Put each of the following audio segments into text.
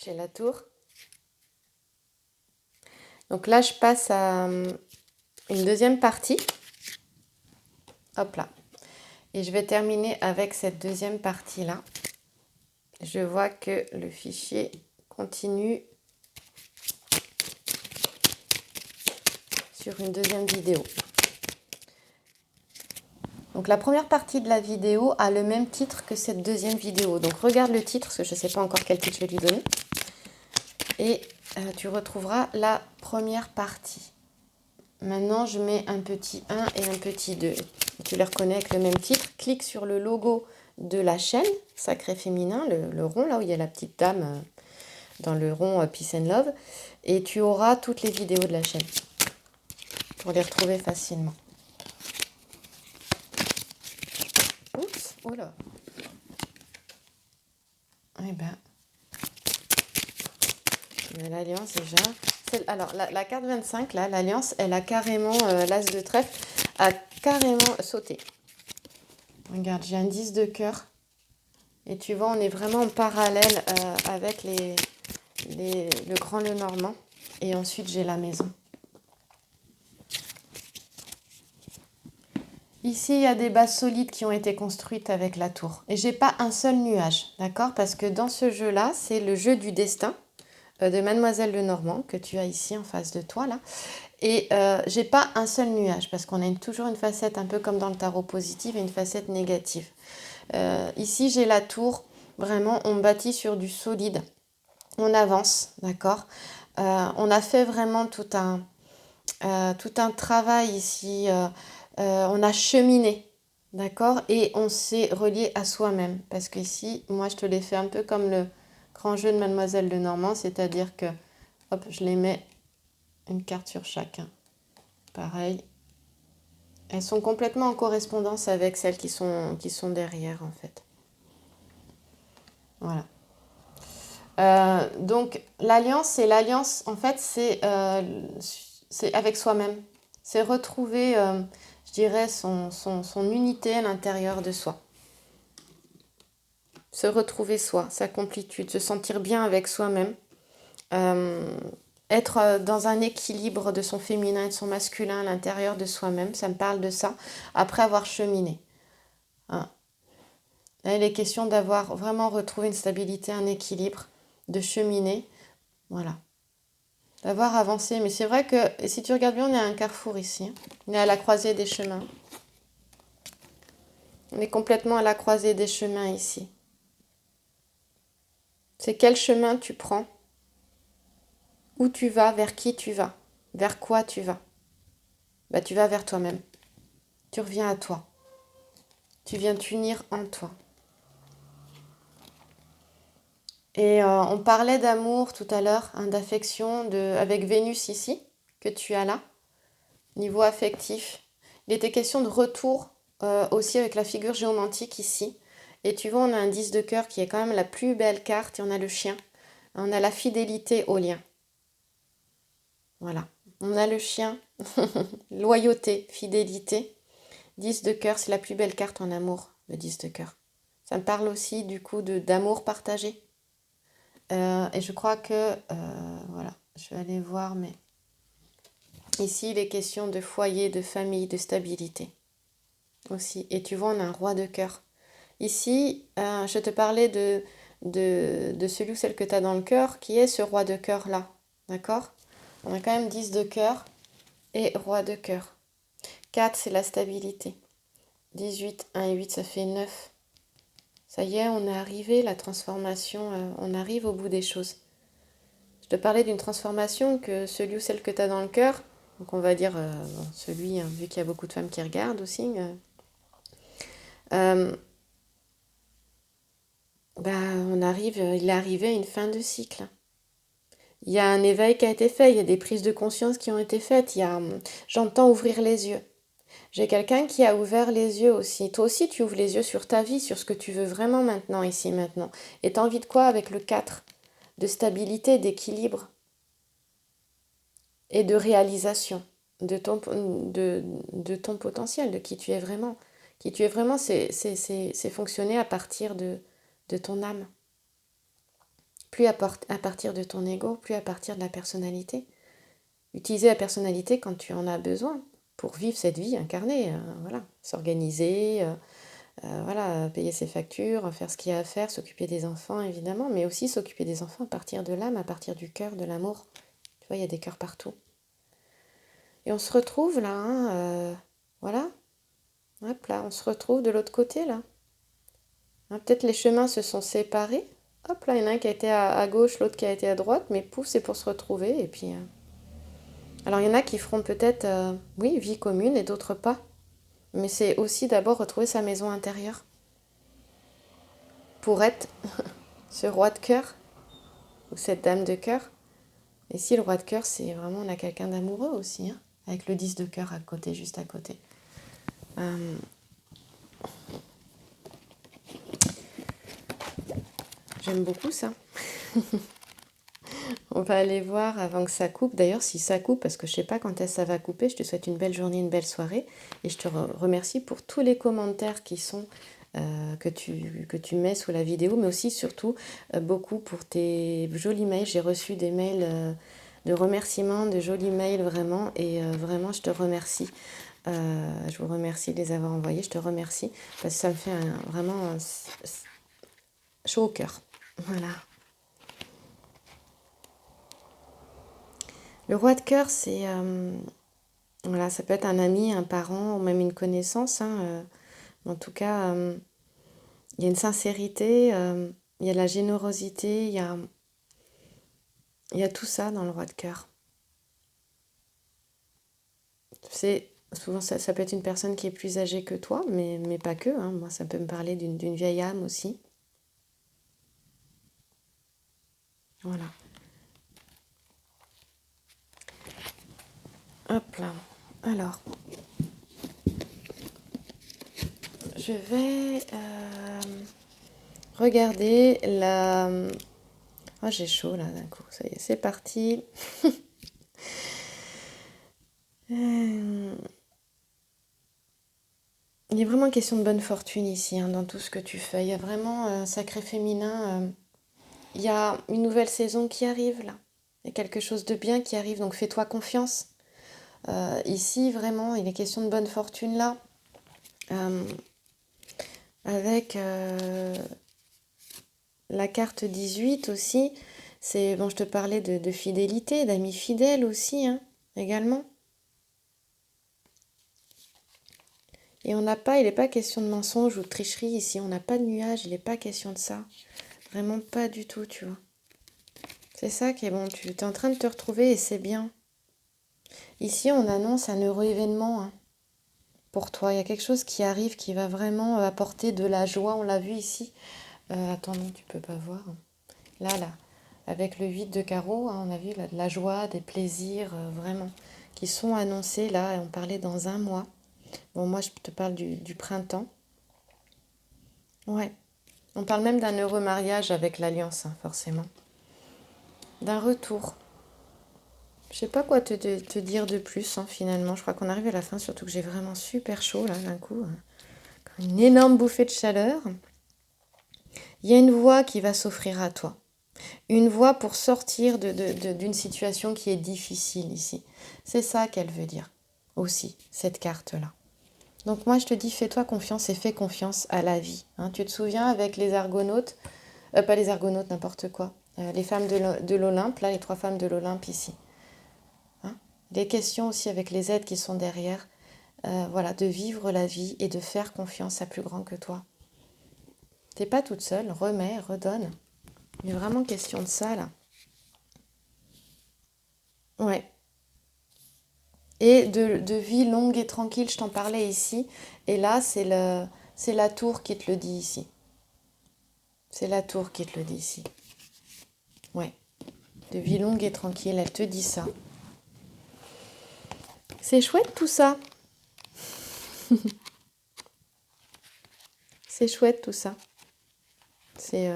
J'ai la tour. Donc là, je passe à une deuxième partie. Hop là. Et je vais terminer avec cette deuxième partie-là. Je vois que le fichier continue sur une deuxième vidéo. Donc la première partie de la vidéo a le même titre que cette deuxième vidéo. Donc regarde le titre, parce que je ne sais pas encore quel titre je vais lui donner. Et tu retrouveras la première partie. Maintenant, je mets un petit 1 et un petit 2. Tu les reconnais avec le même titre. Clique sur le logo de la chaîne Sacré Féminin, le rond, là où il y a la petite dame dans le rond Peace and Love. Et tu auras toutes les vidéos de la chaîne pour les retrouver facilement. Oups, oh là. Eh ben, l'alliance déjà. Alors, la carte 25, là, l'alliance, elle a carrément, l'as de trèfle, a carrément sauté. Regarde, j'ai un 10 de cœur. Et tu vois, on est vraiment en parallèle avec le grand Lenormand. Et ensuite, j'ai la maison. Ici, il y a des bases solides qui ont été construites avec la tour. Et j'ai pas un seul nuage, d'accord? Parce que dans ce jeu-là, c'est le jeu du destin de Mademoiselle Lenormand que tu as ici en face de toi, là. Et j'ai pas un seul nuage parce qu'on a toujours une facette un peu comme dans le tarot positive et une facette négative. Ici, j'ai la tour. Vraiment, on bâtit sur du solide. On avance, d'accord. On a fait vraiment tout un travail ici. On a cheminé, d'accord. Et on s'est relié à soi-même. Parce qu'ici, moi, je te l'ai fait un peu comme le grand jeu de Mademoiselle Lenormand. C'est-à-dire que, hop, je les mets une carte sur chacun. Pareil. Elles sont complètement en correspondance avec celles qui sont derrière, en fait. Voilà. Donc, l'alliance, en fait, c'est avec soi-même. C'est retrouver, je dirais, son unité à l'intérieur de soi. Se retrouver soi, sa complétude, se sentir bien avec soi-même. Être dans un équilibre de son féminin et de son masculin à l'intérieur de soi-même, ça me parle de ça, après avoir cheminé. Hein. Là, il est question d'avoir vraiment retrouvé une stabilité, un équilibre, de cheminer, voilà. D'avoir avancé. Mais c'est vrai que si tu regardes bien, on est à un carrefour ici. On est à la croisée des chemins. On est complètement à la croisée des chemins ici. C'est quel chemin tu prends? Où tu vas? Vers qui tu vas? Vers quoi tu vas? Bah, tu vas vers toi-même. Tu reviens à toi. Tu viens t'unir en toi. Et on parlait d'amour tout à l'heure, hein, d'affection, avec Vénus ici, que tu as là, niveau affectif. Il était question de retour aussi avec la figure géomantique ici. Et tu vois, on a un 10 de cœur qui est quand même la plus belle carte et on a le chien. On a la fidélité au lien. Voilà. On a le chien, loyauté, fidélité. 10 de cœur, c'est la plus belle carte en amour, le 10 de cœur. Ça me parle aussi du coup d'amour partagé. Et je crois que, voilà, je vais aller voir, mais ici, il est question de foyer, de famille, de stabilité aussi. Et tu vois, on a un roi de cœur. Ici, je te parlais de celui ou celle que tu as dans le cœur, qui est ce roi de cœur-là. D'accord? On a quand même 10 de cœur et roi de cœur. 4, c'est la stabilité. 18, 1 et 8, ça fait 9. Ça y est, on est arrivé, la transformation, on arrive au bout des choses. Je te parlais d'une transformation que celui ou celle que tu as dans le cœur, donc on va dire celui, vu qu'il y a beaucoup de femmes qui regardent aussi, il est arrivé à une fin de cycle. Il y a un éveil qui a été fait, il y a des prises de conscience qui ont été faites, j'entends ouvrir les yeux. J'ai quelqu'un qui a ouvert les yeux aussi. Toi aussi, tu ouvres les yeux sur ta vie, sur ce que tu veux vraiment maintenant, ici, maintenant. Et tu as envie de quoi avec le 4? De stabilité, d'équilibre et de réalisation de ton potentiel, de qui tu es vraiment. Qui tu es vraiment, c'est fonctionner à partir de ton âme. plus à partir de ton ego, plus à partir de la personnalité. Utiliser la personnalité quand tu en as besoin pour vivre cette vie incarnée, voilà, s'organiser, voilà, payer ses factures, faire ce qu'il y a à faire, s'occuper des enfants évidemment, mais aussi s'occuper des enfants à partir de l'âme, à partir du cœur, de l'amour. Tu vois, il y a des cœurs partout. Et on se retrouve là, hein, voilà, hop là, on se retrouve de l'autre côté là. Hein, peut-être les chemins se sont séparés. Hop là, il y en a un qui a été à gauche, l'autre qui a été à droite, mais pouf, c'est pour se retrouver. Et puis, alors il y en a qui feront peut-être, oui, vie commune et d'autres pas. Mais c'est aussi d'abord retrouver sa maison intérieure pour être ce roi de cœur ou cette dame de cœur. Et si le roi de cœur, c'est vraiment, on a quelqu'un d'amoureux aussi, hein, avec le 10 de cœur à côté, juste à côté. J'aime beaucoup ça. On va aller voir avant que ça coupe. D'ailleurs, si ça coupe, parce que je ne sais pas quand ça va couper, je te souhaite une belle journée, une belle soirée. Et je te remercie pour tous les commentaires qui sont, que tu mets sous la vidéo, mais aussi surtout beaucoup pour tes jolis mails. J'ai reçu des mails de remerciements, de jolis mails vraiment. Et vraiment, je te remercie. Je vous remercie de les avoir envoyés. Je te remercie parce que ça me fait vraiment chaud au cœur. Voilà. Le roi de cœur, c'est voilà, ça peut être un ami, un parent ou même une connaissance. Hein, en tout cas, il y a une sincérité, il y a de la générosité, il y a tout ça dans le roi de cœur. C'est souvent ça peut être une personne qui est plus âgée que toi, mais pas que. Hein. Moi, ça peut me parler d'une vieille âme aussi. Voilà. Hop là. Alors, je vais regarder la... Oh, j'ai chaud là d'un coup. Ça y est, c'est parti. Il est vraiment question de bonne fortune ici, hein, dans tout ce que tu fais. Il y a vraiment un sacré féminin. Il y a une nouvelle saison qui arrive là. Il y a quelque chose de bien qui arrive, donc fais-toi confiance. Ici, vraiment, il est question de bonne fortune là. Avec la carte 18 aussi. C'est bon, je te parlais de fidélité, d'amis fidèles aussi, hein, également. Et on n'a pas, il n'est pas question de mensonge ou de tricherie ici, on n'a pas de nuage, il n'est pas question de ça. Vraiment pas du tout, tu vois. C'est ça qui est bon, tu es en train de te retrouver et c'est bien. Ici, on annonce un heureux événement, hein, pour toi. Il y a quelque chose qui arrive qui va vraiment apporter de la joie, on l'a vu ici. Attends, non, tu peux pas voir. Là, avec le 8 de carreau, hein, on a vu là, de la joie, des plaisirs, vraiment, qui sont annoncés là, et on parlait dans un mois. Bon, moi, je te parle du printemps. Ouais. On parle même d'un heureux mariage avec l'alliance, hein, forcément. D'un retour. Je sais pas quoi te dire de plus, hein, finalement. Je crois qu'on arrive à la fin, surtout que j'ai vraiment super chaud, là, d'un coup. Une énorme bouffée de chaleur. Il y a une voie qui va s'offrir à toi. Une voie pour sortir d'une situation qui est difficile ici. C'est ça qu'elle veut dire aussi, cette carte-là. Donc moi, je te dis, fais-toi confiance et fais confiance à la vie. Hein, tu te souviens avec les argonautes, pas les argonautes, n'importe quoi, les femmes de l'Olympe, là, les 3 femmes de l'Olympe ici. Hein, les questions aussi avec les aides qui sont derrière, voilà, de vivre la vie et de faire confiance à plus grand que toi. T'es pas toute seule, remets, redonne. Il est vraiment question de ça, là. Ouais. Et de vie longue et tranquille, je t'en parlais ici. Et là, c'est la tour qui te le dit ici. C'est la tour qui te le dit ici. Ouais. De vie longue et tranquille, elle te dit ça. C'est chouette tout ça. C'est chouette tout ça. C'est...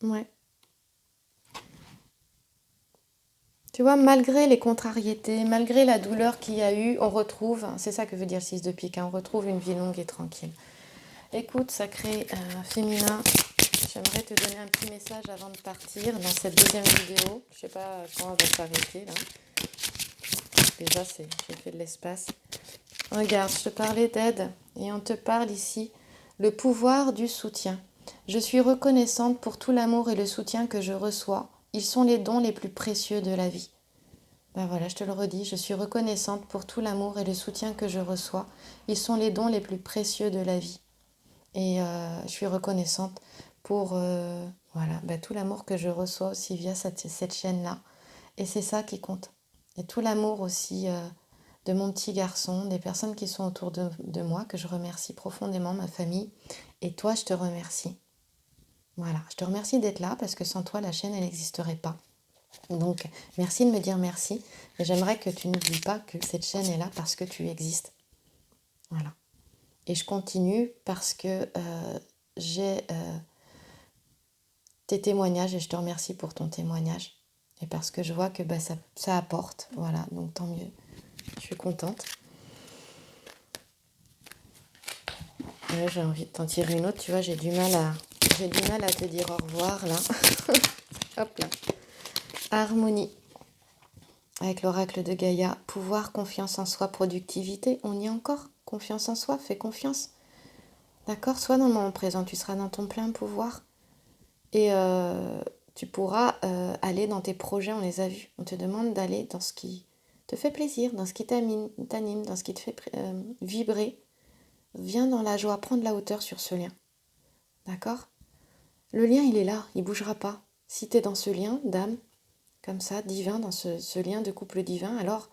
Ouais. Tu vois, malgré les contrariétés, malgré la douleur qu'il y a eu, on retrouve, c'est ça que veut dire le 6 de pique, hein, on retrouve une vie longue et tranquille. Écoute, sacré féminin, J'aimerais te donner un petit message avant de partir dans cette deuxième vidéo. Je sais pas quand elle va s'arrêter là. Déjà, j'ai fait de l'espace. Regarde, je te parlais d'aide et on te parle ici. Le pouvoir du soutien. Je suis reconnaissante pour tout l'amour et le soutien que je reçois. Ils sont les dons les plus précieux de la vie. Ben voilà, je te le redis, je suis reconnaissante pour tout l'amour et le soutien que je reçois. Ils sont les dons les plus précieux de la vie. Et je suis reconnaissante pour voilà, ben, tout l'amour que je reçois aussi via cette chaîne-là. Et c'est ça qui compte. Et tout l'amour aussi de mon petit garçon, des personnes qui sont autour de moi, que je remercie profondément, ma famille. Et toi, je te remercie. Voilà, je te remercie d'être là parce que sans toi, la chaîne, elle n'existerait pas. Donc, merci de me dire merci. Et j'aimerais que tu n'oublies pas que cette chaîne est là parce que tu existes. Voilà. Et je continue parce que j'ai tes témoignages et je te remercie pour ton témoignage. Et parce que je vois que bah, ça apporte. Voilà, donc tant mieux. Je suis contente. Ouais, j'ai envie de t'en tirer une autre. Tu vois, j'ai du mal à te dire au revoir là. Hop là. Harmonie. Avec l'oracle de Gaïa. Pouvoir, confiance en soi, productivité. On y est encore. Confiance en soi, fais confiance. D'accord? Sois dans le moment présent. Tu seras dans ton plein pouvoir. Et tu pourras aller dans tes projets, on les a vus. On te demande d'aller dans ce qui te fait plaisir, dans ce qui t'anime, dans ce qui te fait vibrer. Viens dans la joie, prends de la hauteur sur ce lien. D'accord? Le lien, il est là, il ne bougera pas. Si tu es dans ce lien d'âme, comme ça, divin, dans ce lien de couple divin, alors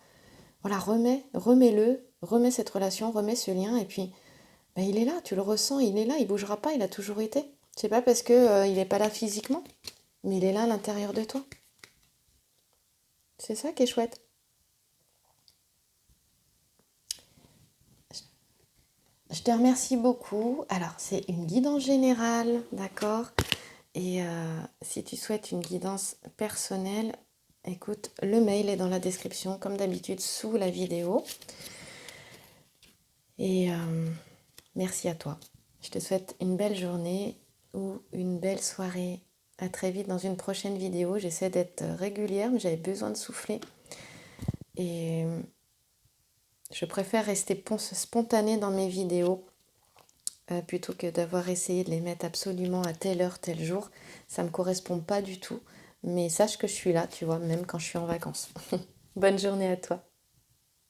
voilà, remets-le, remets cette relation, remets ce lien, et puis ben, il est là, tu le ressens, il est là, il ne bougera pas, il a toujours été. C'est pas parce que il n'est pas là physiquement, mais il est là à l'intérieur de toi. C'est ça qui est chouette. Je te remercie beaucoup. Alors, c'est une guidance générale, d'accord? Et si tu souhaites une guidance personnelle, écoute, le mail est dans la description, comme d'habitude, sous la vidéo. Et merci à toi. Je te souhaite une belle journée ou une belle soirée. À très vite dans une prochaine vidéo. J'essaie d'être régulière, mais j'avais besoin de souffler. Et je préfère rester spontanée dans mes vidéos plutôt que d'avoir essayé de les mettre absolument à telle heure, tel jour. Ça ne me correspond pas du tout. Mais sache que je suis là, tu vois, même quand je suis en vacances. Bonne journée à toi.